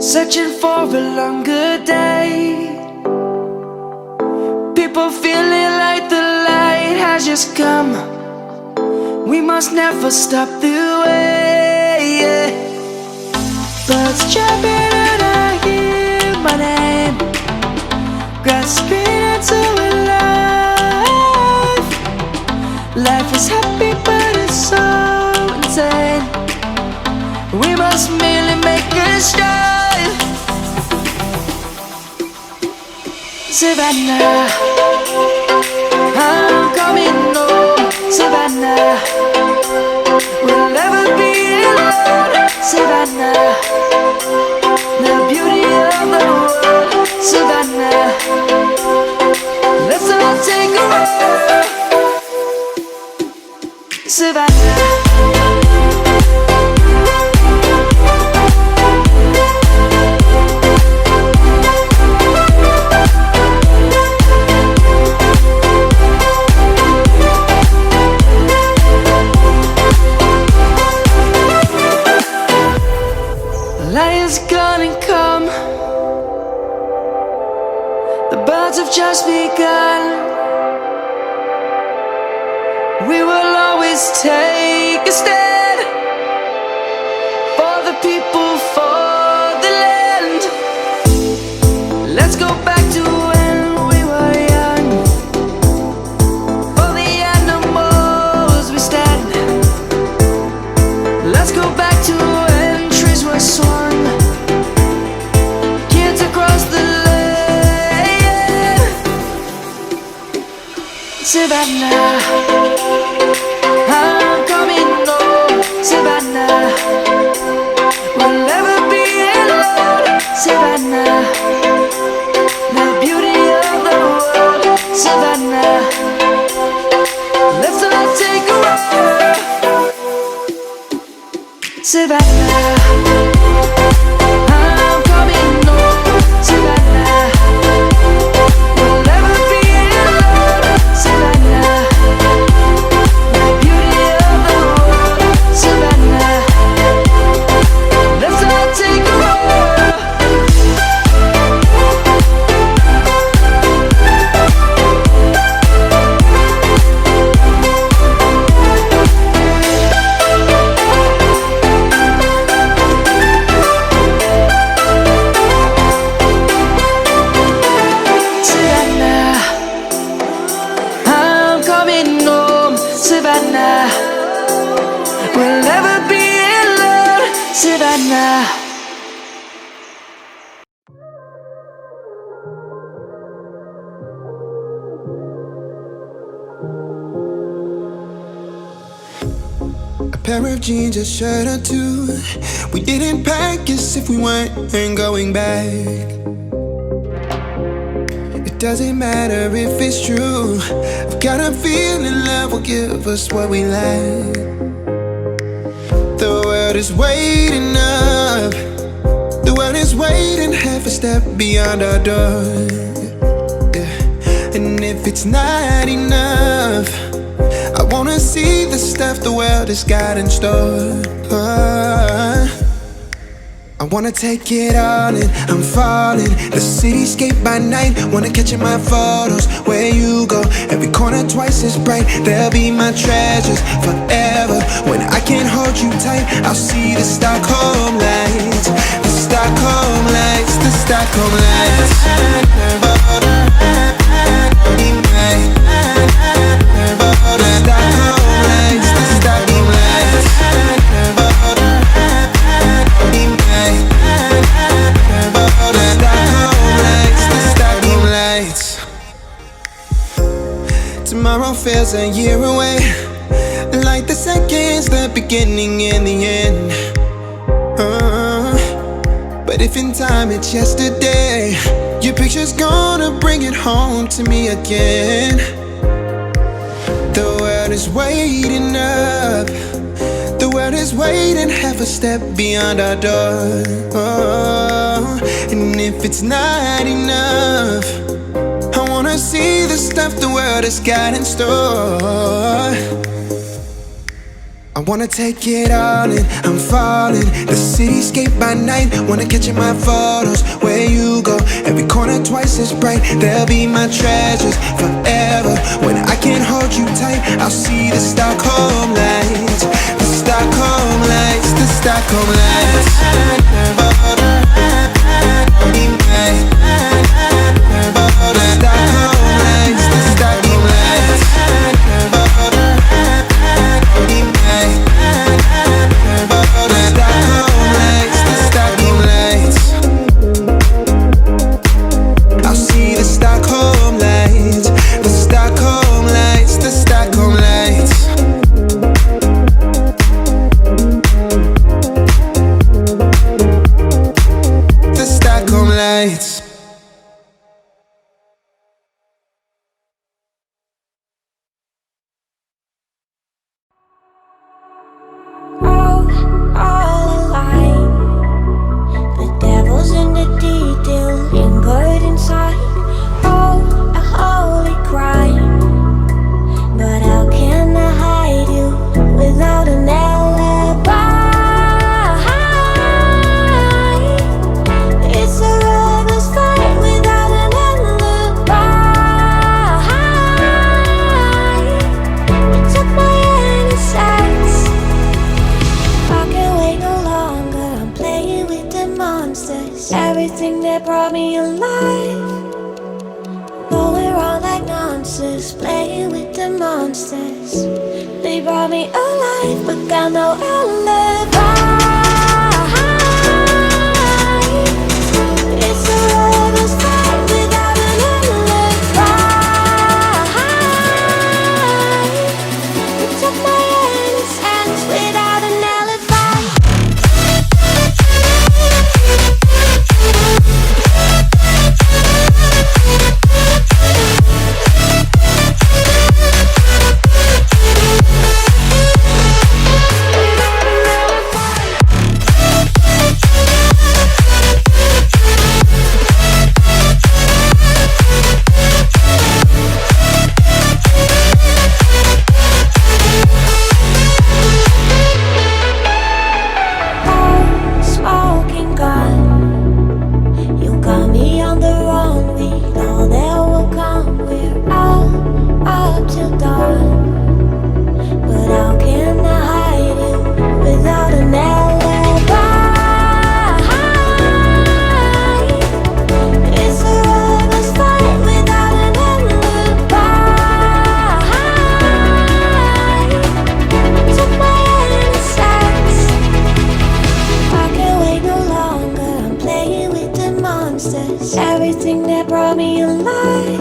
searching for a longer day. People feeling like the light has just come. We must never stop the way, yeah. Birds chirping and I hear my name, grasping into a life. Life is happy but it's so insane. We must merely make a start. Savannah, I'm coming home. Savannah, we'll never be alone. Savannah, the beauty of the world. Savannah, let's all take a ride. Savannah. Lion's gonna come. The birds have just begun. We will always take a stand for the people, for the land. Let's go back to when we were young. For the animals we stand. Let's go back to when trees were swung. Kids across the land. Savannah, I'm coming home. Savannah, we'll never be alone. Savannah, the beauty of the world. Savannah, let's all take a ride. Savannah, I'm coming home. Savannah, we'll never be alone. Savannah, the beauty of the world. Savannah, let's all take a ride. Savannah, we'll never be alone. Savannah. A pair of jeans, a shirt or two. We didn't pack as if we weren't going back. It doesn't matter if it's true. I've got a feeling love will give us what we lack. The world is waiting up. The world is waiting half a step beyond our door, yeah. And if it's not enough, I wanna see the stuff the world has got in store. I wanna take it all in, I'm falling. The cityscape by night, wanna catch in my photos. Where you go, every corner twice as bright. They'll be my treasures forever. When I can't hold you tight, I'll see the Stockholm lights. The Stockholm lights, the Stockholm lights. Tomorrow feels a year away, like the seconds, the beginning and the end. But if in time it's yesterday, your picture's gonna bring it home to me again. The world is waiting up. The world is waiting half a step beyond our door. And if it's not enough, I wanna see the stuff the world has got in store. I wanna take it all in, I'm falling. The cityscape by night, wanna catch in my photos. Where you go, every corner twice as bright. They'll be my treasures forever. When I can't hold you tight, I'll see the Stockholm lights. The Stockholm lights, the Stockholm lights. The Stockholm lights, the Stockholm lights. I'll see the Stockholm lights, the Stockholm lights, the Stockholm lights. The Stockholm lights. All alive. The devil's in the detail, lingered inside. Oh, a holy crime. But how can I hide you without an alibi? It's a lover's fight without an alibi. You took my innocence. I can't wait no longer, I'm playing with the monsters. Everything that brought me alive, going wrong like nonsense. Playing with the monsters. They brought me alive, but got no alibi. It's a lover's fight without an alibi. You took my innocence without an alibi. Oh, smoking gun, you got me on the wrong. We know that will come. We're out up till dawn. But how can I hide you without an alibi? It's a lover's fight without an alibi. Took my innocence. I can't wait no longer, I'm playing with the monsters. Everything that brought me alive,